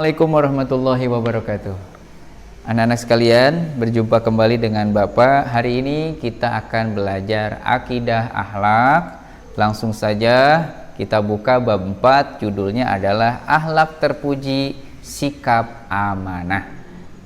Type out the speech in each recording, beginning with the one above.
Assalamualaikum warahmatullahi wabarakatuh. Anak-anak sekalian, berjumpa kembali dengan Bapak. Hari ini kita akan belajar akidah akhlak. Langsung saja kita buka bab 4, judulnya adalah akhlak terpuji, sikap amanah.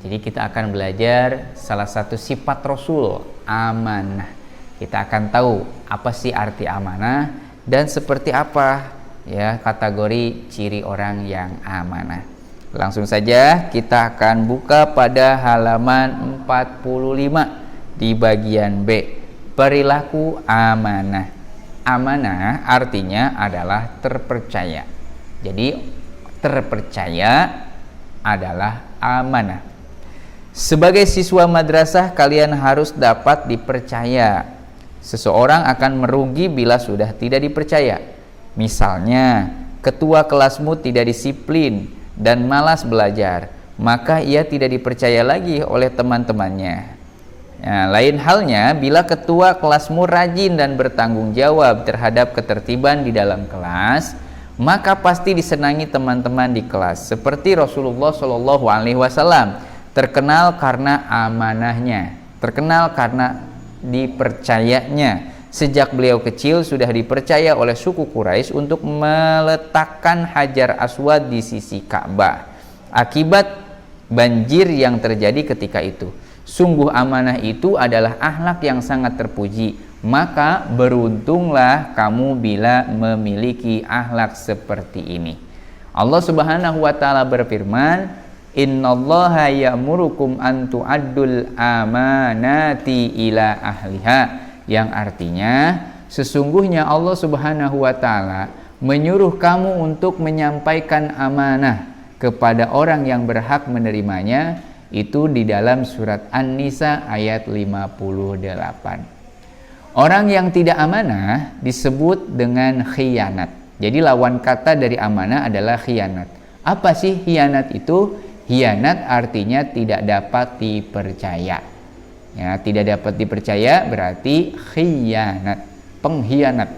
Jadi kita akan belajar salah satu sifat Rasul, amanah. Kita akan tahu apa sih arti amanah dan seperti apa ya kategori ciri orang yang amanah. Langsung saja kita akan buka pada halaman 45 di bagian B, perilaku amanah. Amanah artinya adalah terpercaya. Jadi terpercaya adalah amanah. Sebagai siswa madrasah kalian harus dapat dipercaya. Seseorang akan merugi bila sudah tidak dipercaya. Misalnya, ketua kelasmu tidak disiplin dan malas belajar, maka ia tidak dipercaya lagi oleh teman-temannya. Nah, lain halnya bila ketua kelasmu rajin dan bertanggung jawab terhadap ketertiban di dalam kelas, maka pasti disenangi teman-teman di kelas. Seperti Rasulullah Shallallahu Alaihi Wasallam terkenal karena amanahnya, terkenal karena dipercayanya. Sejak beliau kecil sudah dipercaya oleh suku Quraisy untuk meletakkan Hajar Aswad di sisi Ka'bah akibat banjir yang terjadi ketika itu. Sungguh amanah itu adalah akhlak yang sangat terpuji, maka beruntunglah kamu bila memiliki akhlak seperti ini. Allah Subhanahu wa taala berfirman, "Innallaha ya'murukum an tu'addul amanati ila ahliha." Yang artinya sesungguhnya Allah Subhanahu wa taala menyuruh kamu untuk menyampaikan amanah kepada orang yang berhak menerimanya, itu di dalam surat An-Nisa ayat 58. Orang yang tidak amanah disebut dengan khianat. Jadi lawan kata dari amanah adalah khianat. Apa sih khianat itu? Khianat artinya tidak dapat dipercaya. Ya, tidak dapat dipercaya berarti khianat, pengkhianat.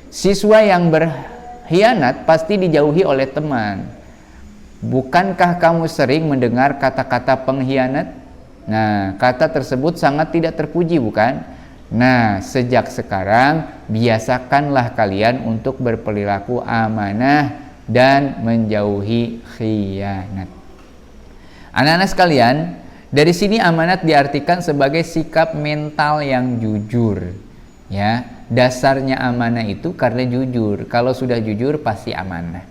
Siswa yang berkhianat pasti dijauhi oleh teman. Bukankah kamu sering mendengar kata-kata pengkhianat? Nah, kata tersebut sangat tidak terpuji, bukan? Nah, sejak sekarang biasakanlah kalian untuk berperilaku amanah dan menjauhi khianat. Anak-anak sekalian, dari sini amanat diartikan sebagai sikap mental yang jujur. Ya, dasarnya amanah itu karena jujur. Kalau sudah jujur pasti amanah.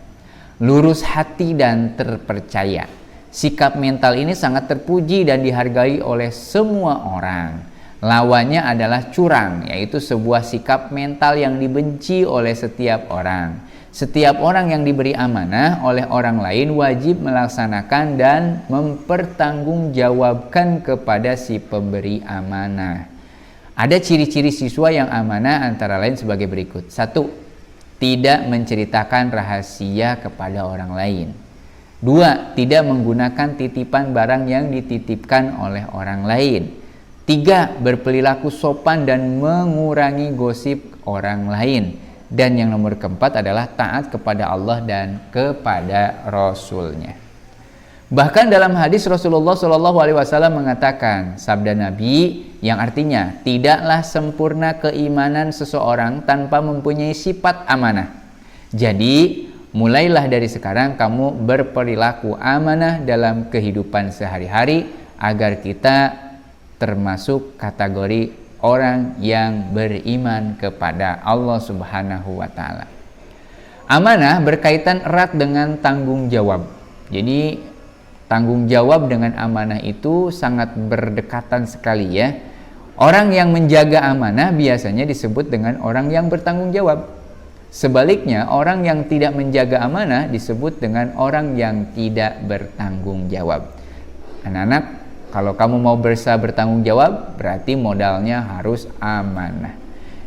Lurus hati dan terpercaya. Sikap mental ini sangat terpuji dan dihargai oleh semua orang. Lawannya adalah curang, yaitu sebuah sikap mental yang dibenci oleh setiap orang. Setiap orang yang diberi amanah oleh orang lain wajib melaksanakan dan mempertanggungjawabkan kepada si pemberi amanah. Ada ciri-ciri siswa yang amanah antara lain sebagai berikut. 1. Tidak menceritakan rahasia kepada orang lain. 2. Tidak menggunakan titipan barang yang dititipkan oleh orang lain. 3. Berperilaku sopan dan mengurangi gosip orang lain. Dan yang nomor keempat adalah taat kepada Allah dan kepada Rasulnya. Bahkan dalam hadis Rasulullah Shallallahu Alaihi Wasallam mengatakan, sabda Nabi yang artinya tidaklah sempurna keimanan seseorang tanpa mempunyai sifat amanah. Jadi mulailah dari sekarang kamu berperilaku amanah dalam kehidupan sehari-hari agar kita termasuk kategori orang yang beriman kepada Allah Subhanahu wa taala. Amanah berkaitan erat dengan tanggung jawab. Jadi tanggung jawab dengan amanah itu sangat berdekatan sekali ya. Orang yang menjaga amanah biasanya disebut dengan orang yang bertanggung jawab. Sebaliknya, orang yang tidak menjaga amanah disebut dengan orang yang tidak bertanggung jawab. Anak-anak, kalau kamu mau berusaha bertanggung jawab, berarti modalnya harus amanah.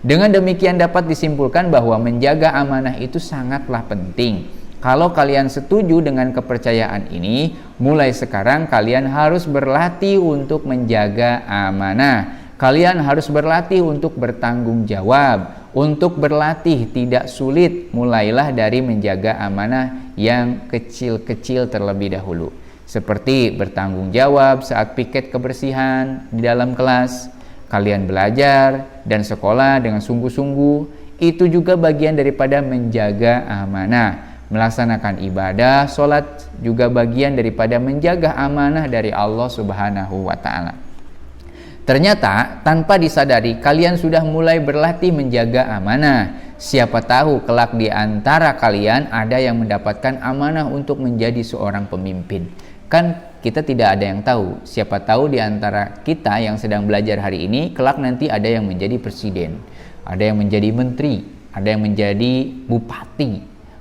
Dengan demikian dapat disimpulkan bahwa menjaga amanah itu sangatlah penting. Kalau kalian setuju dengan kepercayaan ini, mulai sekarang kalian harus berlatih untuk menjaga amanah. Kalian harus berlatih untuk bertanggung jawab. Untuk berlatih tidak sulit, mulailah dari menjaga amanah yang kecil-kecil terlebih dahulu, seperti bertanggung jawab saat piket kebersihan di dalam kelas. Kalian belajar dan sekolah dengan sungguh-sungguh, itu juga bagian daripada menjaga amanah. Melaksanakan ibadah, sholat juga bagian daripada menjaga amanah dari Allah Subhanahu wa ta'ala. Ternyata tanpa disadari kalian sudah mulai berlatih menjaga amanah. Siapa tahu kelak di antara kalian ada yang mendapatkan amanah untuk menjadi seorang pemimpin. Kan kita tidak ada yang tahu. Siapa tahu di antara kita yang sedang belajar hari ini, kelak nanti ada yang menjadi presiden, ada yang menjadi menteri, ada yang menjadi bupati,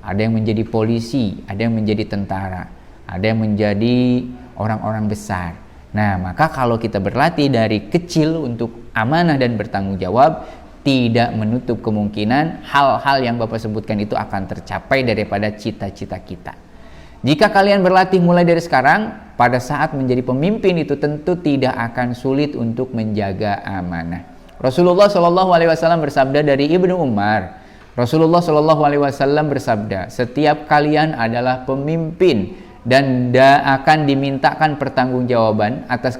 ada yang menjadi polisi, ada yang menjadi tentara, ada yang menjadi orang-orang besar. Nah, maka kalau kita berlatih dari kecil untuk amanah dan bertanggung jawab, tidak menutup kemungkinan hal-hal yang Bapak sebutkan itu akan tercapai daripada cita-cita kita. Jika kalian berlatih mulai dari sekarang, pada saat menjadi pemimpin itu tentu tidak akan sulit untuk menjaga amanah. Rasulullah SAW bersabda dari Ibnu Umar. Rasulullah SAW bersabda, setiap kalian adalah pemimpin dan akan dimintakan pertanggungjawaban atas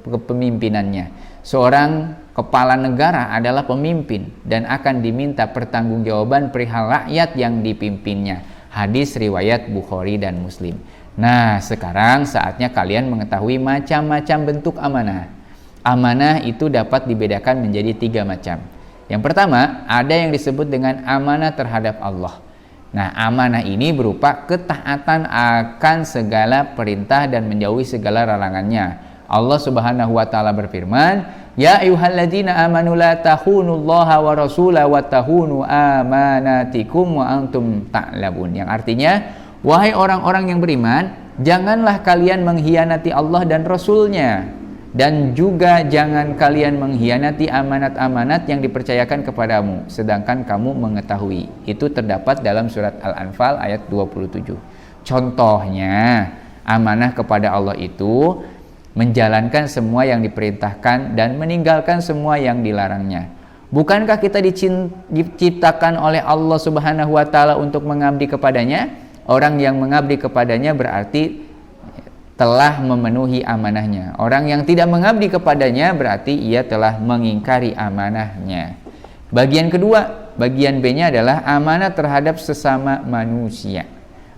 kepemimpinannya. Seorang kepala negara adalah pemimpin dan akan diminta pertanggungjawaban perihal rakyat yang dipimpinnya. Hadis riwayat Bukhari dan Muslim. Nah, sekarang saatnya kalian mengetahui macam-macam bentuk amanah. Amanah itu dapat dibedakan menjadi 3 macam. Yang pertama, ada yang disebut dengan amanah terhadap Allah. Nah, amanah ini berupa ketaatan akan segala perintah dan menjauhi segala larangannya. Allah Subhanahu wa ta'ala berfirman, ya ayyuhalladzina amanu la takhunullaha wa rasula wa takhunu amanatikum wa antum ta'lamun. Yang artinya, wahai orang-orang yang beriman, janganlah kalian mengkhianati Allah dan Rasulnya, dan juga jangan kalian mengkhianati amanat-amanat yang dipercayakan kepadamu sedangkan kamu mengetahui. Itu terdapat dalam surat Al-Anfal ayat 27. Contohnya, amanah kepada Allah itu menjalankan semua yang diperintahkan dan meninggalkan semua yang dilarangnya. Bukankah kita diciptakan oleh Allah Subhanahu wa ta'ala untuk mengabdi kepadanya? Orang yang mengabdi kepadanya berarti telah memenuhi amanahnya. Orang yang tidak mengabdi kepadanya berarti ia telah mengingkari amanahnya. Bagian kedua, bagian B-nya adalah amanah terhadap sesama manusia.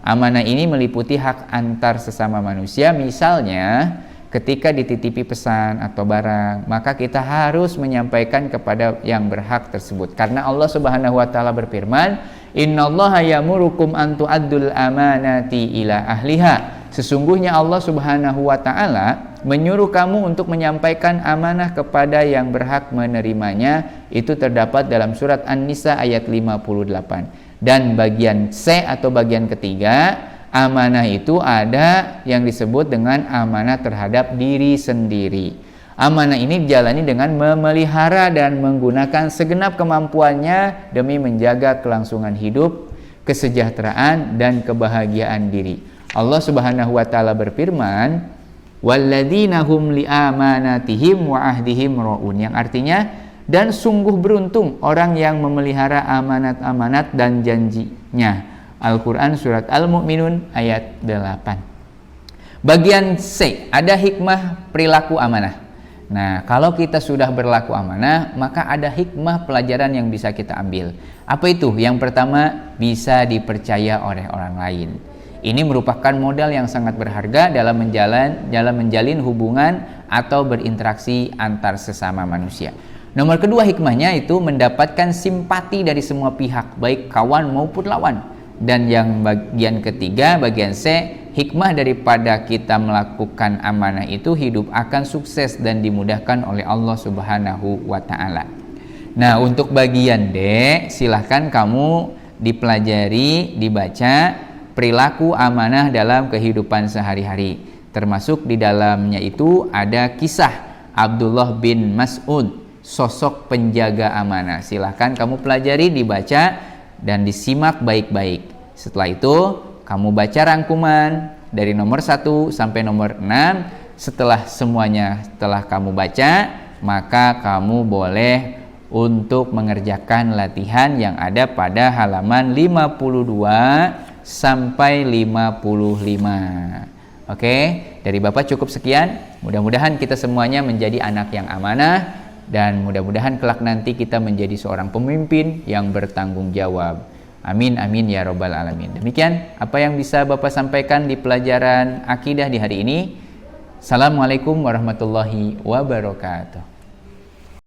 Amanah ini meliputi hak antar sesama manusia. Misalnya, ketika dititipi pesan atau barang, maka kita harus menyampaikan kepada yang berhak tersebut. Karena Allah Subhanahu wa ta'ala berfirman, innallaha yamurukum an tu'addul amanati ila ahliha. Sesungguhnya Allah Subhanahu wa ta'ala menyuruh kamu untuk menyampaikan amanah kepada yang berhak menerimanya. Itu terdapat dalam surat An-Nisa ayat 58. Dan bagian C atau bagian ketiga, amanah itu ada yang disebut dengan amanah terhadap diri sendiri. Amanah ini dijalani dengan memelihara dan menggunakan segenap kemampuannya demi menjaga kelangsungan hidup, kesejahteraan, dan kebahagiaan diri. Allah Subhanahu wa ta'ala berfirman, walladzina hum li amanatihim wa ahdihim ra'un, yang artinya, dan sungguh beruntung orang yang memelihara amanat-amanat dan janjinya. Al-Quran surat Al-Mu'minun ayat 8. Bagian C, ada hikmah perilaku amanah. Nah, kalau kita sudah berlaku amanah, maka ada hikmah pelajaran yang bisa kita ambil. Apa itu? Yang pertama, bisa dipercaya oleh orang lain. Ini merupakan modal yang sangat berharga dalam menjalin hubungan atau berinteraksi antar sesama manusia. Nomor kedua, hikmahnya itu mendapatkan simpati dari semua pihak, baik kawan maupun lawan. Dan yang bagian ketiga, bagian C, hikmah daripada kita melakukan amanah itu hidup akan sukses dan dimudahkan oleh Allah Subhanahu wa ta'ala. Nah, untuk bagian D, silahkan kamu dipelajari, dibaca perilaku amanah dalam kehidupan sehari-hari. Termasuk di dalamnya itu ada kisah Abdullah bin Mas'ud, sosok penjaga amanah. Silahkan kamu pelajari, dibaca, dan disimak baik-baik. Setelah itu kamu baca rangkuman dari nomor 1 sampai nomor 6. Setelah semuanya telah kamu baca, maka kamu boleh untuk mengerjakan latihan yang ada pada halaman 52 sampai 55. Oke, dari Bapak cukup sekian. Mudah-mudahan kita semuanya menjadi anak yang amanah, dan mudah-mudahan kelak nanti kita menjadi seorang pemimpin yang bertanggung jawab. Amin amin ya robbal alamin. Demikian apa yang bisa Bapak sampaikan di pelajaran akidah di hari ini. Assalamualaikum warahmatullahi wabarakatuh.